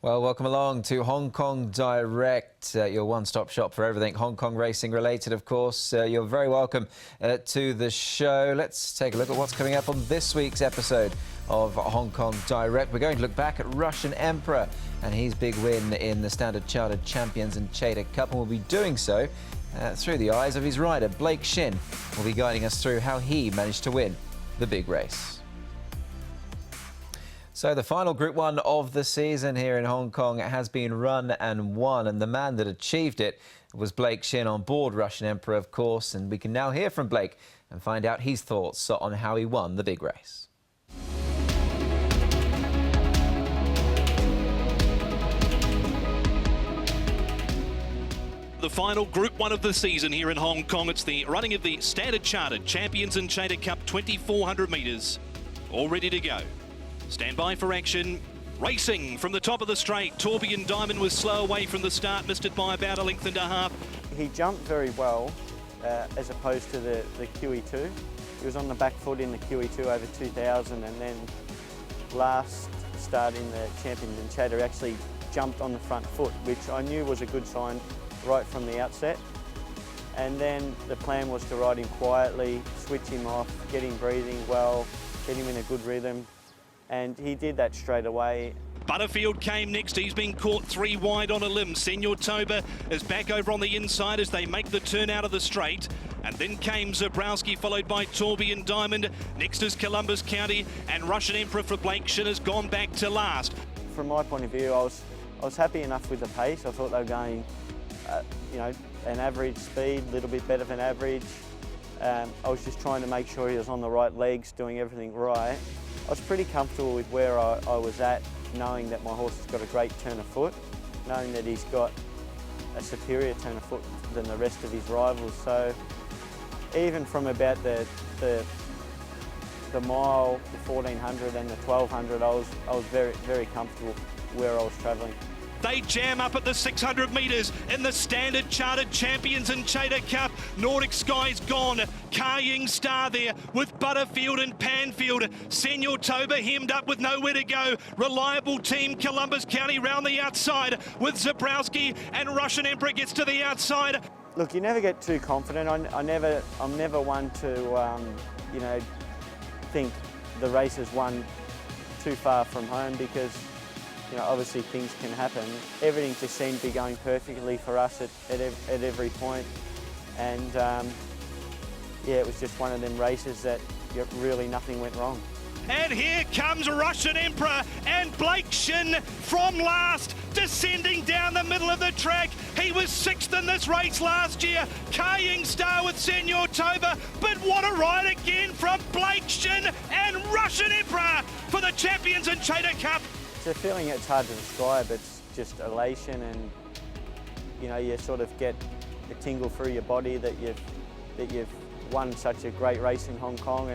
Well, welcome along to Hong Kong Direct, your one-stop shop for everything Hong Kong racing related, of course. You're very welcome to the show. Let's take a look at what's coming up on this week's episode of Hong Kong Direct. We're going to look back at Russian Emperor and his big win in the Standard Chartered Champions and Chater Cup, and we'll be doing so through the eyes of his rider. Blake Shinn will be guiding us through how he managed to win the big race. So the final Group 1 of the season here in Hong Kong has been run and won, and the man that achieved it was Blake Shinn on board Russian Emperor, of course, and we can now hear from Blake and find out his thoughts on how he won the big race. The final Group 1 of the season here in Hong Kong. It's the running of the Standard Chartered Champions and Chater Cup 2,400 metres. All ready to go. Stand by for action. Racing from the top of the straight. Tourbillon Diamond was slow away from the start, missed it by about a length and a half. He jumped very well as opposed to the QE2. He was on the back foot in the QE2 over 2,000, and then last start in the Champions and Chater actually jumped on the front foot, which I knew was a good sign right from the outset. And then the plan was to ride him quietly, switch him off, get him breathing well, get him in a good rhythm. And he did that straight away. Butterfield came next. He's been caught 3 wide on a limb. Senor Toba is back over on the inside as they make the turn out of the straight. And then came Zabrowski, followed by Tourbillon Diamond. Next is Columbus County, and Russian Emperor for Blake Shinn has gone back to last. From my point of view, I was happy enough with the pace. I thought they were going, an average speed, a little bit better than average. I was just trying to make sure he was on the right legs, doing everything right. I was pretty comfortable with where I was at, knowing that my horse has got a great turn of foot, knowing that he's got a superior turn of foot than the rest of his rivals. So even from about the mile, the 1,400 and the 1,200, I was very, very comfortable where I was travelling. They jam up at the 600 metres in the Standard Chartered Champions and Chater Cup. Nordic Sky's gone. Kaying Star there with Butterfield and Panfield. Senor Toba hemmed up with nowhere to go. Reliable team Columbus County round the outside with Zabrowski, and Russian Emperor gets to the outside. Look, you never get too confident. I'm never one to, think the race is won too far from home, because obviously things can happen. Everything just seemed to be going perfectly for us at every point. And yeah, it was just one of them races that really nothing went wrong. And here comes Russian Emperor and Blake Shinn from last, descending down the middle of the track. He was 6th in this race last year. Kaying Star with Senor Toba, but what a ride again from Blake Shinn and Russian Emperor for the Champions and Chater Cup. It's a feeling it's hard to describe. It's just elation, and you sort of get a tingle through your body that you've won such a great race in Hong Kong,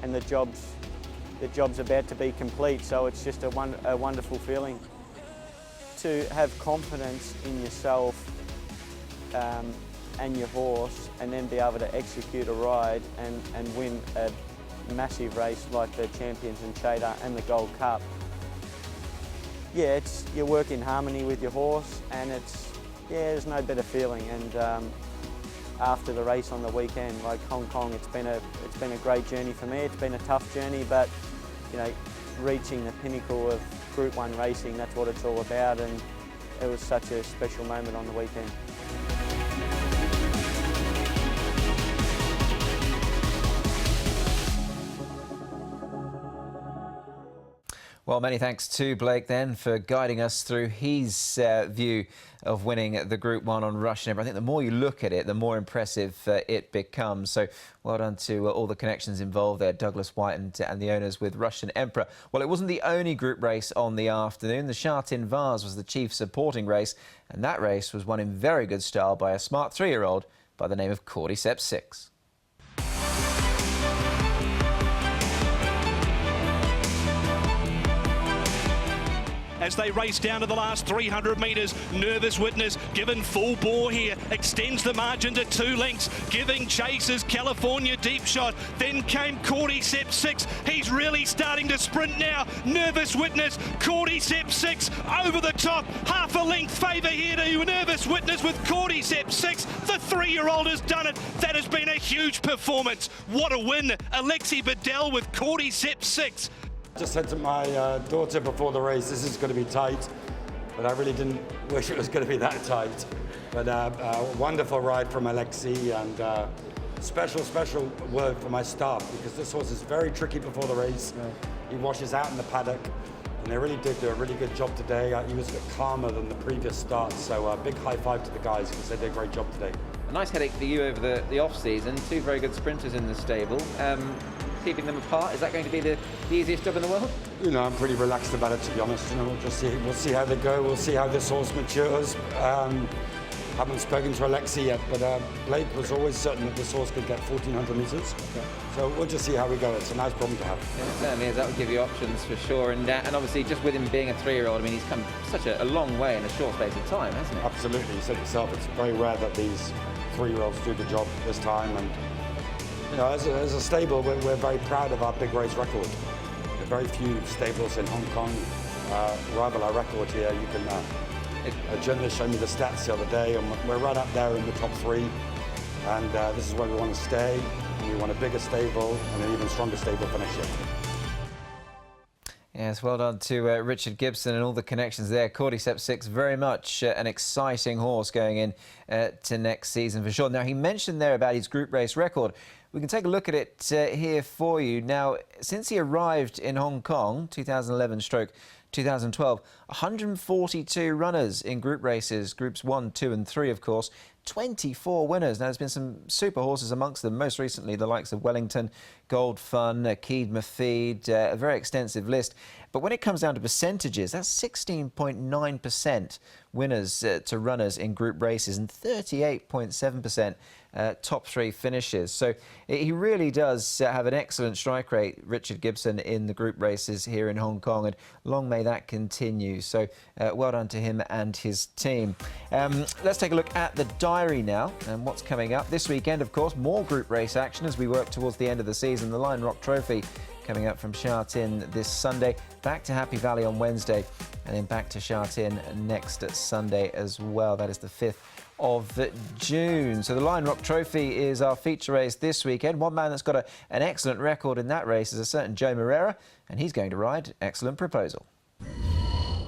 and the job's about to be complete. So it's just a wonderful feeling to have confidence in yourself and your horse, and then be able to execute a ride and win a massive race like the Champions and Chater and the Gold Cup. Yeah, you work in harmony with your horse, and there's no better feeling. And after the race on the weekend, like Hong Kong, it's been a great journey for me. It's been a tough journey, but reaching the pinnacle of Group 1 racing, that's what it's all about, and it was such a special moment on the weekend. Well, many thanks to Blake then for guiding us through his view of winning the Group 1 on Russian Emperor. I think the more you look at it, the more impressive it becomes. So well done to all the connections involved there, Douglas White and the owners with Russian Emperor. Well, it wasn't the only group race on the afternoon. The Sha Tin Vase was the chief supporting race, and that race was won in very good style by a smart 3-year-old by the name of Cordyceps 6. as they race down to the last 300 metres. Nervous Witness given full bore here, extends the margin to 2 lengths, giving chasers California Deep Shot. Then came Cordyceps 6. He's really starting to sprint now. Nervous Witness, Cordyceps 6 over the top. Half a length favour here to Nervous Witness with Cordyceps 6. The 3-year-old has done it. That has been a huge performance. What a win. Alexi Bedell with Cordyceps 6. I just said to my daughter before the race, this is going to be tight, but I really didn't wish it was going to be that tight. But wonderful ride from Alexi, and special word for my staff, because this horse is very tricky before the race. He washes out in the paddock, and they really did do a really good job today. He was a bit calmer than the previous start, so a big high five to the guys because they did a great job today. A nice headache for you over the off-season. 2 very good sprinters in the stable. Keeping them apart, is that going to be the easiest job in the world? You know, I'm pretty relaxed about it, to be honest. You know, we'll see how they go. We'll see how this horse matures. Haven't spoken to Alexi yet, but Blake was always certain that this horse could get 1,400 metres. Okay. So we'll just see how we go. It's a nice problem to have. Yeah, it certainly is. That would give you options for sure. And obviously, just with him being a 3-year-old, I mean, he's come such a long way in a short space of time, hasn't he? Absolutely. You said yourself, it's very rare that these 3-year-olds do the job this time. And you know, as a stable, we're very proud of our big race record. There are very few stables in Hong Kong rival our record here. You can. A journalist showed me the stats the other day, and we're right up there in the top 3. And this is where we want to stay. And we want a bigger stable and an even stronger stable for next year. Yes, well done to Richard Gibson and all the connections there. Cordyceps 6, very much an exciting horse going in to next season for sure. Now, he mentioned there about his group race record. We can take a look at it here for you. Now, since he arrived in Hong Kong, 2011/2012, 142 runners in group races, groups 1, 2 and 3, of course, 24 winners. Now, there's been some super horses amongst them, most recently the likes of Wellington, Gold Fun, Keed Mafeed, a very extensive list. But when it comes down to percentages, that's 16.9% winners to runners in group races and 38.7% top 3 finishes. So he really does have an excellent strike rate, Richard Gibson, in the group races here in Hong Kong, and long may that continue. So well done to him and his team. Let's take a look at the diary now and what's coming up. This weekend, of course, more group race action as we work towards the end of the season. The Lion Rock Trophy coming up from Sha Tin this Sunday, back to Happy Valley on Wednesday, and then back to Sha Tin next Sunday as well. That is the 5th of June. So the Lion Rock Trophy is our feature race this weekend. One man that's got an excellent record in that race is a certain Joe Moreira, and he's going to ride Excellent Proposal.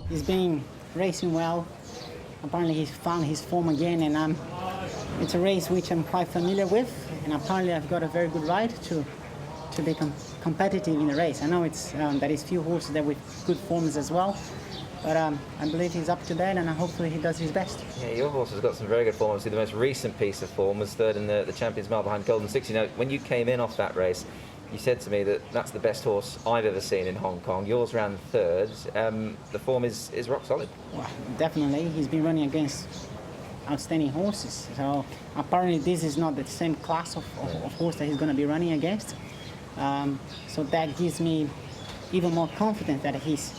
He's been racing well. Apparently he's found his form again, and it's a race which I'm quite familiar with, and apparently I've got a very good ride to be competitive in the race. I know it's there is few horses there with good forms as well, but I believe he's up to that, and hopefully he does his best. Yeah, your horse has got some very good form. Obviously, the most recent piece of form was 3rd in the Champions Mile behind Golden 60. Now, when you came in off that race, you said to me that that's the best horse I've ever seen in Hong Kong. Yours ran 3rd. The form is rock solid. Well, definitely. He's been running against outstanding horses. So apparently this is not the same class of horse that he's going to be running against. So that gives me even more confidence that he's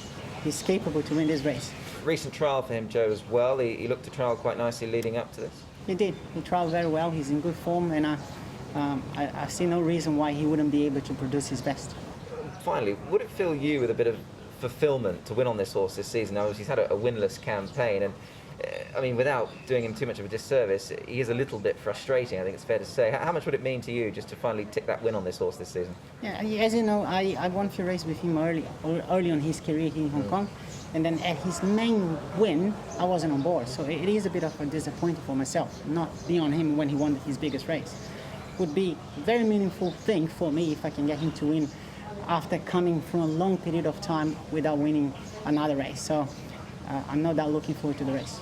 capable to win this race. Recent trial for him, Joe, as well. He looked to trial quite nicely leading up to this. He did. He trialled very well. He's in good form, and I see no reason why he wouldn't be able to produce his best. Finally, would it fill you with a bit of fulfilment to win on this horse this season? Now, he's had a winless campaign, and I mean, without doing him too much of a disservice, he is a little bit frustrating, I think it's fair to say. How much would it mean to you just to finally tick that win on this horse this season? Yeah, as you know, I won a few races with him early on his career here in Hong Kong, and then at his main win, I wasn't on board. So it is a bit of a disappointment for myself, not being on him when he won his biggest race. Would be a very meaningful thing for me if I can get him to win after coming from a long period of time without winning another race. So I'm no doubt looking forward to the race.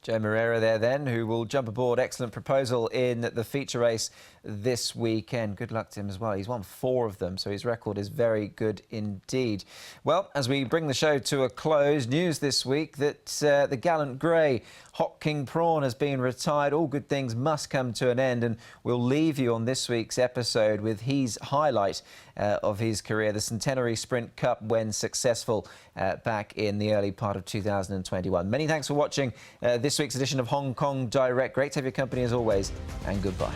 Joe Moreira there then, who will jump aboard Excellent Proposal in the feature race this weekend. Good luck to him as well. He's won 4 of them, so his record is very good indeed. Well, as we bring the show to a close, news this week that the Gallant Grey Hot King Prawn has been retired. All good things must come to an end, and we'll leave you on this week's episode with his highlight of his career. The Centenary Sprint Cup when successful back in the early part of 2021. Many thanks for watching this week's edition of Hong Kong Direct. Great to have your company as always, and goodbye.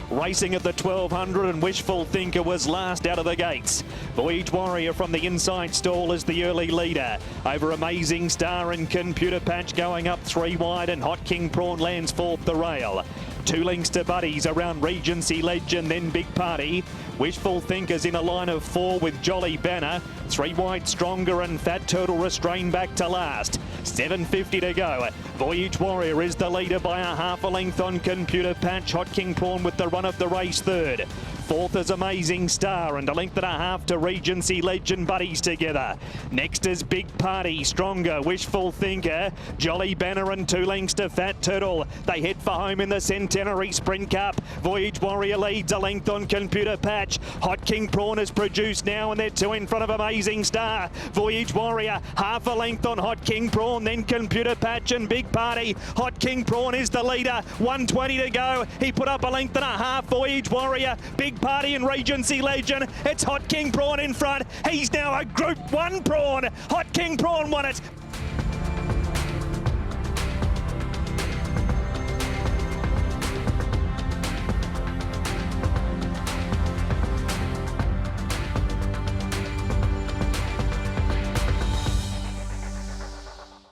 Racing at the 1200 and Wishful Thinker was last out of the gates. Voyage Warrior from the inside stall is the early leader. Over Amazing Star and Computer Patch going up 3 wide, and Hot King Prawn lands fourth the rail. 2 lengths to Buddies around Regency Legend, then Big Party. Wishful Thinkers in a line of 4 with Jolly Banner. 3 wide Stronger and Fat Turtle restrained back to last. 7.50 to go. Voyage Warrior is the leader by a half a length on Computer Patch. Hot King Prawn with the run of the race third. Fourth is Amazing Star and a length and a half to Regency Legend. Buddies together. Next is Big Party, Stronger, Wishful Thinker, Jolly Banner and 2 lengths to Fat Turtle. They head for home in the Centenary Sprint Cup. Voyage Warrior leads a length on Computer Patch. Hot King Prawn is produced now and they're 2 in front of Amazing Star. Voyage Warrior half a length on Hot King Prawn, then Computer Patch and Big Party. Hot King Prawn is the leader. 1:20 to go. He put up a length and a half. Voyage Warrior, Big Party and Regency Legend. It's Hot King Prawn in front. He's now a Group 1 prawn. Hot King Prawn won it.